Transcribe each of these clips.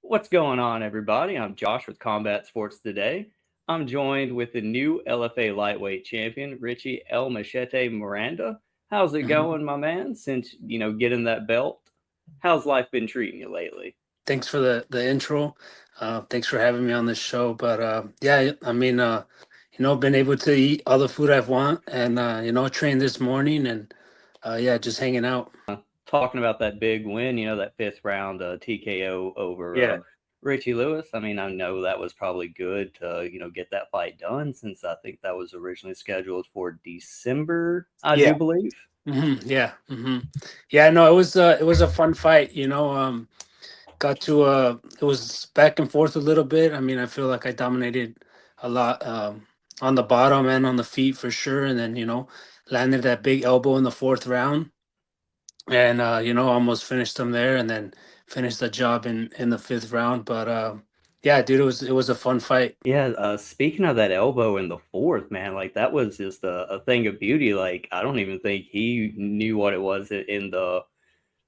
What's going on, everybody? I'm Josh with Combat Sports Today. I'm joined with the new LFA lightweight champion, Richie El Machete Miranda. How's it Mhm. going, my man? Since getting that belt, how's life been treating you lately? Thanks for the intro. Thanks for having me on this show. But yeah, I mean, been able to eat all the food I've want, and train this morning, and yeah, just hanging out. Talking about that big win, that fifth round TKO over Yeah, Richie Lewis. I mean, I know that was probably good to get that fight done since I think that was originally scheduled for December, I yeah, do believe. yeah, yeah. No, it was a fun fight. Got to it was back and forth a little bit. I mean, I feel like I dominated a lot on the bottom and on the feet for sure, and then landed that big elbow in the fourth round and almost finished them there and then finished the job in the fifth round. But yeah, dude, it was a fun fight. Yeah, speaking of that elbow in the fourth, man, like that was just a thing of beauty. Like I don't even think he knew what it was in the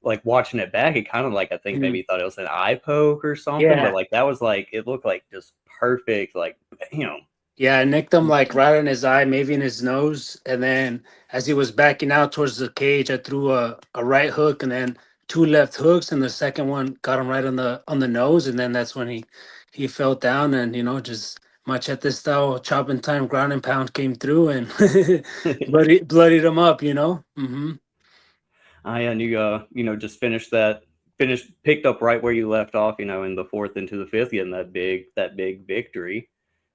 like watching it back. It kind of like I think maybe Mhm. he thought it was an eye poke or something, but Yeah, like that was like it looked like just perfect. Like you know, yeah, I nicked him like right in his eye, maybe in his nose, and then as he was backing out towards the cage, I threw a right hook and then two left hooks, and the second one got him right on the nose, and then that's when he fell down, and just machete style chopping time ground and pound came through and bloodied him up. I knew just finished picked up right where you left off. In the fourth into the fifth, getting that big victory.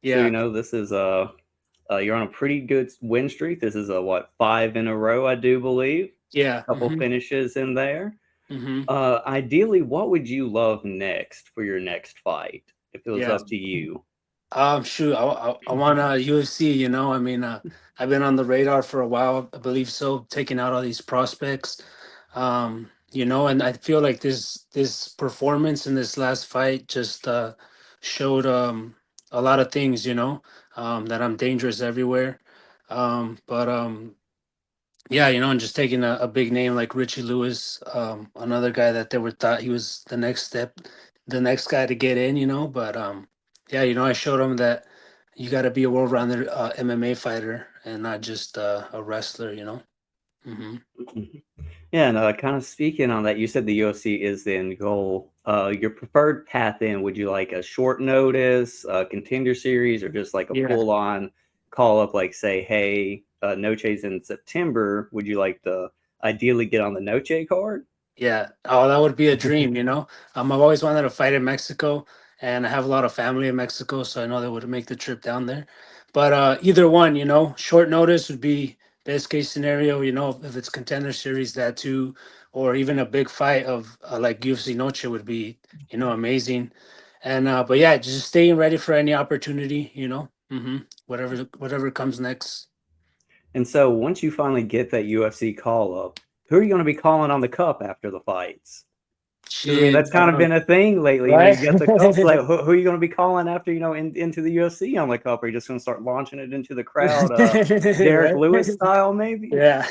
So Yeah, this is you're on a pretty good win streak. This is a what, five in a row, I do believe. yeah. Couple finishes in there. Hmm. Ideally, what would you love next for your next fight if it was Yeah. up to you? Shoot, I want UFC. I mean, I've been on the radar for a while. I believe so, taking out all these prospects. And I feel like this performance in this last fight just showed a lot of things. That I'm dangerous everywhere. But yeah, and just taking a big name like Richie Lewis, another guy that they were thought he was the next step, the next guy to get in, but yeah, I showed him that you got to be a world-rounded MMA fighter and not just a wrestler. Hmm. Yeah, and kind of speaking on that, you said the UFC is the end goal. Your preferred path in, would you like a short notice, contender series, or just like a Yeah, full on call up, like say, hey, Noche's in September. Would you like to ideally get on the Noche card? yeah. Oh, that would be a dream. I've always wanted to fight in Mexico, and I have a lot of family in Mexico, so I know they would make the trip down there. But either one, short notice would be best case scenario. If it's contender series, that too, or even a big fight of like UFC Noche would be, amazing. And but yeah, just staying ready for any opportunity. Whatever comes next. And so once you finally get that UFC call up, who are you going to be calling on the cup after the fights? Because I mean Shit, that's kind of been a thing lately. right? You get the cup. Like who are you going to be calling after into the UFC on the cup? Are you just going to start launching it into the crowd, Derek Right? Lewis style, maybe? Yeah.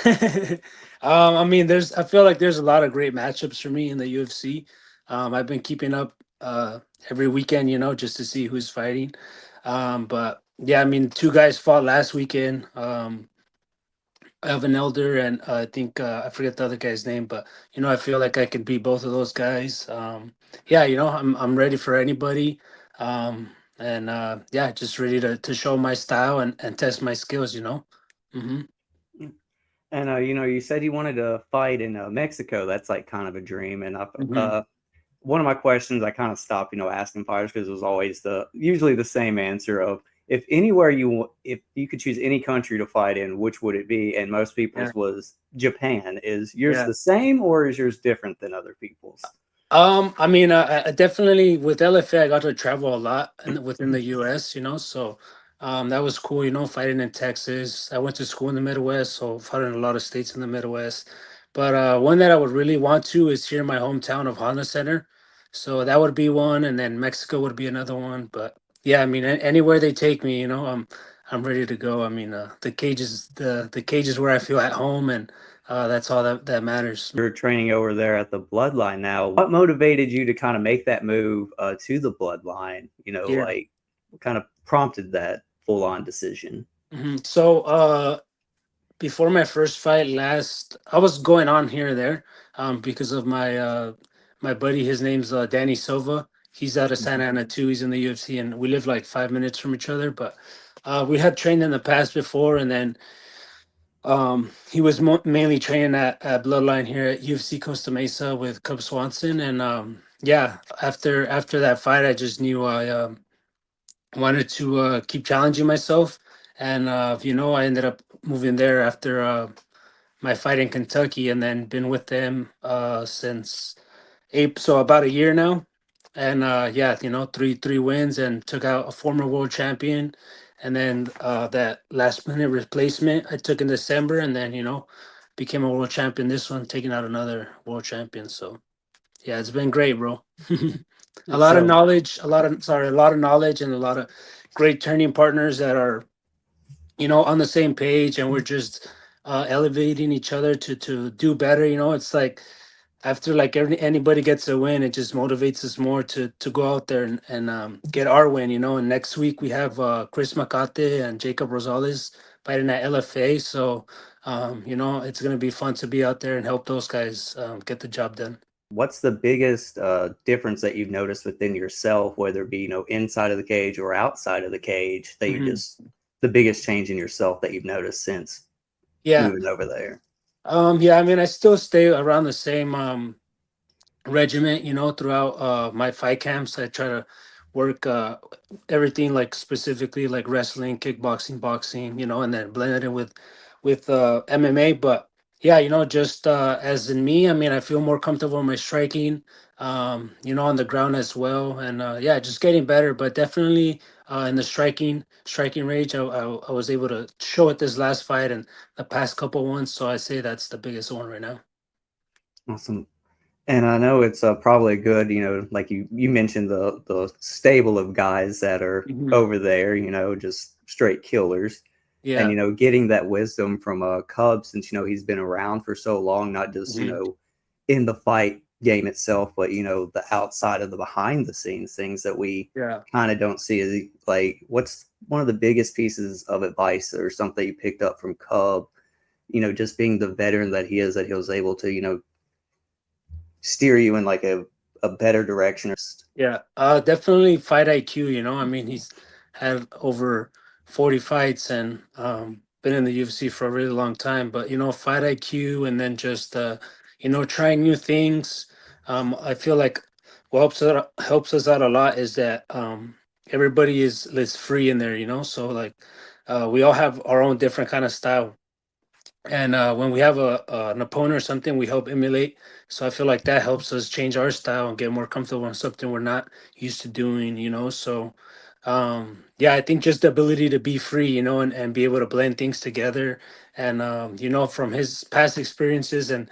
I mean, I feel like there's a lot of great matchups for me in the UFC. I've been keeping up every weekend, just to see who's fighting. But yeah, I mean, two guys fought last weekend. Evan Elder and I think I forget the other guy's name, but I feel like I could beat both of those guys. Yeah, I'm ready for anybody. And yeah, just ready to show my style and test my skills. Hmm. And you said you wanted to fight in Mexico. That's like kind of a dream. And Hmm. one of my questions I kind of stopped, asking fighters because it was always the usually the same answer of if you could choose any country to fight in, which would it be? And most Yeah. people's was Japan. Is yours Yeah. the same or is yours different than other people's? I mean, I definitely with LFA, I got to travel a lot within the US, so that was cool, fighting in Texas. I went to school in the Midwest, so fought in a lot of states in the Midwest. But one that I would really want to is here in my hometown of Honda Center. So that would be one, and then Mexico would be another one. But yeah, I mean, anywhere they take me, I'm ready to go. I mean, the cage is where I feel at home, and that's all that matters. You're training over there at the Bloodline now. What motivated you to kind of make that move to the Bloodline? Yeah. Like what kind of prompted that full on decision? So before my first fight last, I was going on here and there because of my buddy. His name's Danny Silva. He's out of Santa Ana too. He's in the UFC, and we live like 5 minutes from each other. But we had trained in the past before, and then he was mainly training at Bloodline here at UFC Costa Mesa with Cub Swanson. And yeah, after that fight, I just knew I wanted to keep challenging myself. And I ended up moving there after my fight in Kentucky, and then been with them since April, so about a year now. And yeah, three wins, and took out a former world champion. And then that last minute replacement I took in December, and then became a world champion. This one taking out another world champion. So yeah, it's been great, bro. A lot of So knowledge, a lot of knowledge, and a lot of great turning partners that are on the same page, and we're just elevating each other to do better. It's like after like anybody gets a win, it just motivates us more to go out there and get our win. And next week we have Chris Macate and Jacob Rosales fighting at LFA. So it's gonna be fun to be out there and help those guys get the job done. what's the biggest difference that you've noticed within yourself, whether it be inside of the cage or outside of the cage, that you Hmm. just the biggest change in yourself that you've noticed since Yeah. moving over there? Yeah, I mean, I still stay around the same regiment, throughout my fight camps. I try to work everything like specifically like wrestling, kickboxing, boxing, and then blend it in with MMA. But yeah, just as in me, I mean, I feel more comfortable in my striking, on the ground as well, and yeah, just getting better. But definitely in the striking range, I was able to show it this last fight and the past couple ones. So I say that's the biggest one right now. Awesome. And I know it's probably good, like you mentioned the stable of guys that are Hmm. over there, just straight killers. And Yeah. getting that wisdom from Cub, since he's been around for so long, not just Hmm. in the fight game itself, but the outside of the behind the scenes things that we Yeah. kind of don't see. Is like, what's one of the biggest pieces of advice or something you picked up from Cub? Just being the veteran that he is, that he was able to steer you in like a better direction. Yeah, definitely fight IQ. I mean, he's had over 40 fights and been in the UFC for a really long time. But fight IQ, and then just trying new things. I feel like what helps us out a lot is that everybody is free in there. So like we all have our own different kind of style, and when we have an opponent or something, we help emulate. So I feel like that helps us change our style and get more comfortable on something we're not used to doing. So yeah, I think just the ability to be free, and be able to blend things together, and from his past experiences, and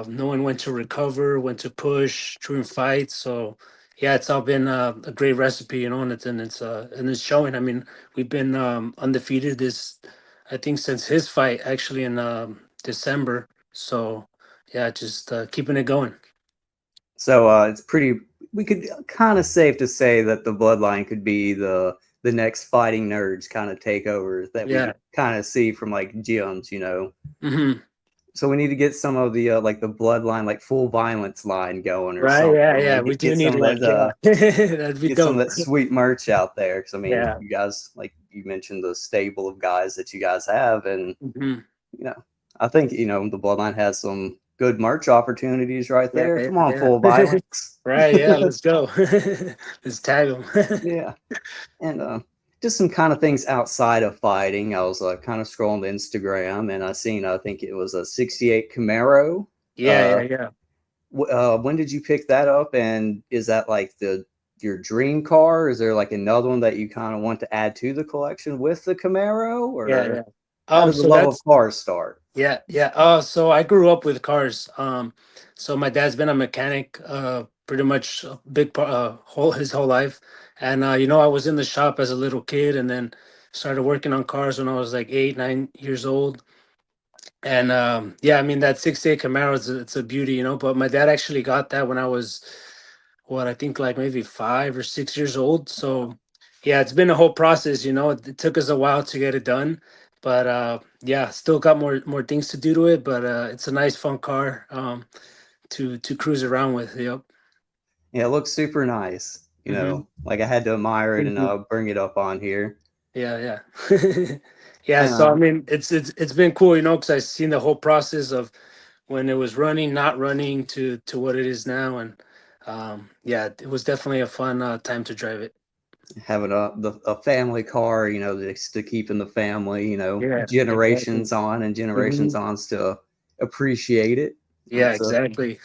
knowing when to recover, when to push during fights. So yeah, it's all been a great recipe, and it's showing. I mean, we've been undefeated this, I think, since his fight actually in December. So yeah, just keeping it going. So it's pretty. We could kind of safe to say that the bloodline could be the next fighting nerds kind of takeover that we Yeah. kind of see from like gyms. Hmm. So we need to get some of the like the bloodline, like full violence line going or Right. something. Yeah. I Yeah. mean, We do get need some of one. that Yeah. That'd be get some of dope. that sweet merch out there. Because I mean, Yeah. you guys, like you mentioned, the stable of guys that you guys have, and Hmm. you know, I think the bloodline has some good merch opportunities right Yeah. there. Yeah. Come on, Yeah. full violence. Right. Yeah. Let's go. Let's tag them. Yeah. And just some kind of things outside of fighting. I was kind of scrolling Instagram, and I seen, I think it was a 68 Camaro. Yeah. Uh, Yeah. Yeah. when did you pick that up? And is that like your dream car? Is there like another one that you kind of want to add to the collection with the Camaro? Yeah. Or Yeah. how did the So love of that's cars start? Yeah, yeah. So I grew up with cars. So my dad's been a mechanic, pretty much a big part, whole his whole life. And I was in the shop as a little kid, and then started working on cars when I was like 8, 9 years old. And yeah, I mean that 68 Camaro is it's a beauty, you know. But my dad actually got that when I was what I think like maybe 5 or 6 years old. So yeah, it's been a whole process, you know. It took us a while to get it done, but yeah, still got more things to do to it. But it's a nice, fun car to cruise around with. Yep. Yeah, it looks super nice. You Hmm. know, like I had to admire it Thank and you. bring it up on here. Yeah, yeah, yeah. And So I mean, it's been cool, you know, because I've seen the whole process of when it was running, not running to what it is now, and yeah, it was definitely a fun time to drive it. having a family car, you know, just to keep in the family, you know, Yeah, exactly. generations on and generations Hmm. on to appreciate it. Yeah, So exactly.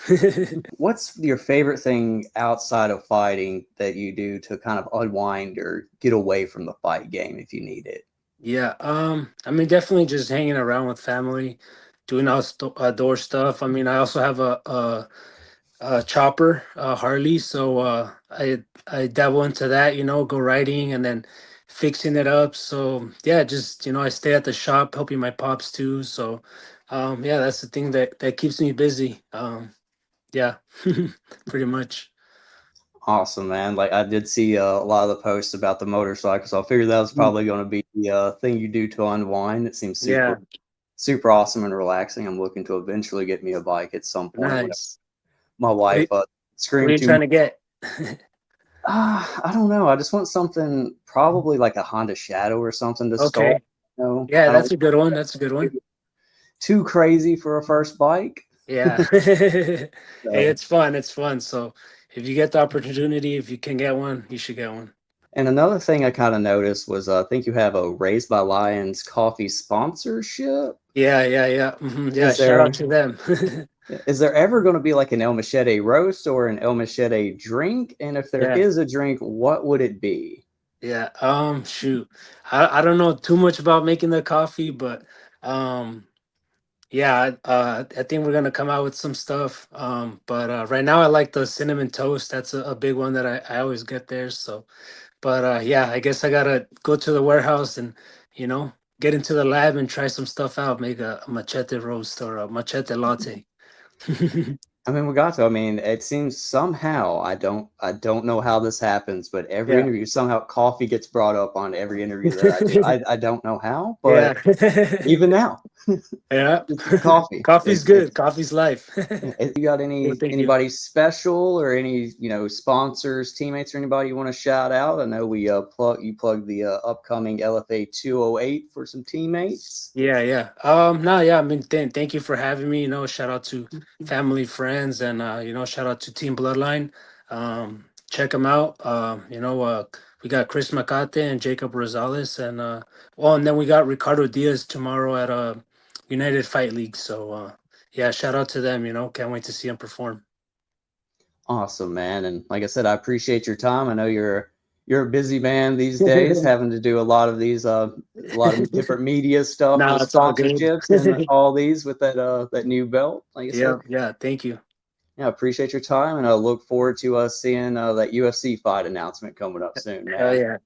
what's your favorite thing outside of fighting that you do to kind of unwind or get away from the fight game if you need it? Yeah, I mean, definitely just hanging around with family, doing outdoor stuff. I mean, I also have a chopper, Harley, so I dabble into that, you know, go riding and then fixing it up. So yeah, just you know, I stay at the shop helping my pops too. So yeah, that's the thing that keeps me busy. Yeah, pretty much. Awesome, man. Like I did see a lot of the posts about the motorcycle, so I figured that was Mm. probably going to be the thing you do to unwind. It seems Yeah, super awesome and relaxing. I'm looking to eventually get me a bike at some point when nice. my What are wife you, what are screamed you too much. trying to get? I don't know. I just want something probably like a Honda Shadow or something to start. Okay. You know, Yeah, I don't that's a good one. That's a good one. want too crazy for a first bike. Yeah. Hey, So, it's fun. It's fun. So if you get the opportunity, if you can get one, you should get one. and another thing I kind of noticed was I think you have a Raised by Lions coffee sponsorship. Yeah, yeah, yeah. Yeah, Is shout out there to them. is there ever going to be like an El Machete roast or an El Machete drink? And if there Yeah, is a drink, what would it be? yeah. Shoot. I don't know too much about making the coffee, but um yeah, I think we're gonna come out with some stuff. But right now I like the cinnamon toast. That's a big one that I always get there. So but yeah, I guess I gotta go to the warehouse and you know get into the lab and try some stuff out. Make a machete roast or a machete latte. I mean, we got to. I mean, it seems somehow I don't know how this happens, but every Yeah, interview somehow coffee gets brought up on every interview that I do. I don't know how, yeah, but even now, yeah. it's coffee. Coffee's good. Coffee's life. You got Well, thank you. anybody special or any sponsors, teammates, or anybody you want to shout out? I know we you plugged the upcoming LFA 208 for some teammates. Yeah, yeah. No, yeah. I mean, thank you for having me. You know, shout out to family, friends, and you know, shout out to Team Bloodline. Check them out. We got Chris Macate and Jacob Rosales, and well, and then we got Ricardo Diaz tomorrow at United Fight League. So yeah, shout out to them. You know, can't wait to see them perform. Awesome, man. And like I said, I appreciate your time. I know you're a busy man these days, having to do a lot of these a lot of different media stuff No, with it's all good. sponsorships and all these with that new belt. Like I said, Yeah, yeah. Thank you. yeah, I appreciate your time, and I look forward to seeing that UFC fight announcement coming up soon, Hell man. yeah.